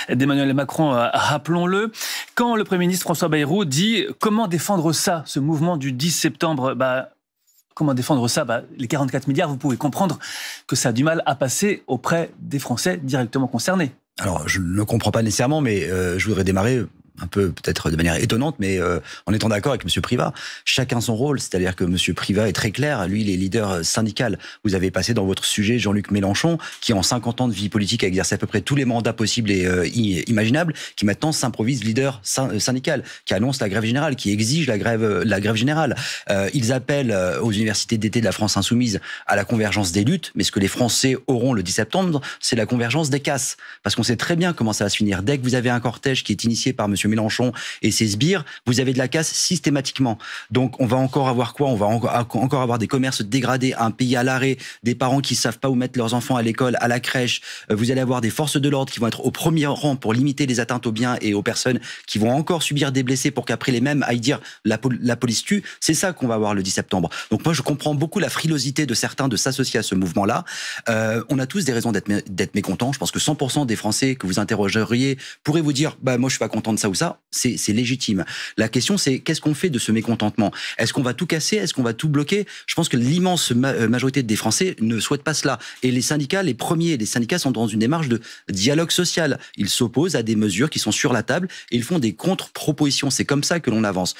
d'Emmanuel Macron, rappelons-le. Quand le Premier ministre François Bayrou dit « Comment défendre ça, ce mouvement du 10 septembre ?» Comment défendre ça? Les 44 milliards, vous pouvez comprendre que ça a du mal à passer auprès des Français directement concernés. Alors, je ne comprends pas nécessairement, mais je voudrais démarrer un peu peut-être de manière étonnante, mais en étant d'accord avec M. Privat. Chacun son rôle, c'est-à-dire que M. Privat est très clair, lui il est leader syndical. Vous avez passé dans votre sujet Jean-Luc Mélenchon, qui en 50 ans de vie politique a exercé à peu près tous les mandats possibles et imaginables, qui maintenant s'improvise leader syndical, qui annonce la grève générale, qui exige la grève générale. Ils appellent aux universités d'été de la France insoumise à la convergence des luttes, mais ce que les Français auront le 10 septembre, c'est la convergence des casses. Parce qu'on sait très bien comment ça va se finir. Dès que vous avez un cortège qui est initié par M. Mélenchon et ses sbires, vous avez de la casse systématiquement. Donc on va encore avoir quoi? On va encore avoir des commerces dégradés, un pays à l'arrêt, des parents qui savent pas où mettre leurs enfants à l'école, à la crèche. Vous allez avoir des forces de l'ordre qui vont être au premier rang pour limiter les atteintes aux biens et aux personnes, qui vont encore subir des blessés pour qu'après les mêmes aillent dire la police tue. C'est ça qu'on va avoir le 10 septembre. Donc moi je comprends beaucoup la frilosité de certains de s'associer à ce mouvement-là. On a tous des raisons d'être mécontents. Je pense que 100% des Français que vous interrogeriez pourraient vous dire moi je suis pas content de ça ou ça. C'est légitime. La question, c'est qu'est-ce qu'on fait de ce mécontentement? Est-ce qu'on va tout casser? Est-ce qu'on va tout bloquer? Je pense que l'immense majorité des Français ne souhaite pas cela. Et les syndicats, les syndicats sont dans une démarche de dialogue social. Ils s'opposent à des mesures qui sont sur la table et ils font des contre-propositions. C'est comme ça que l'on avance.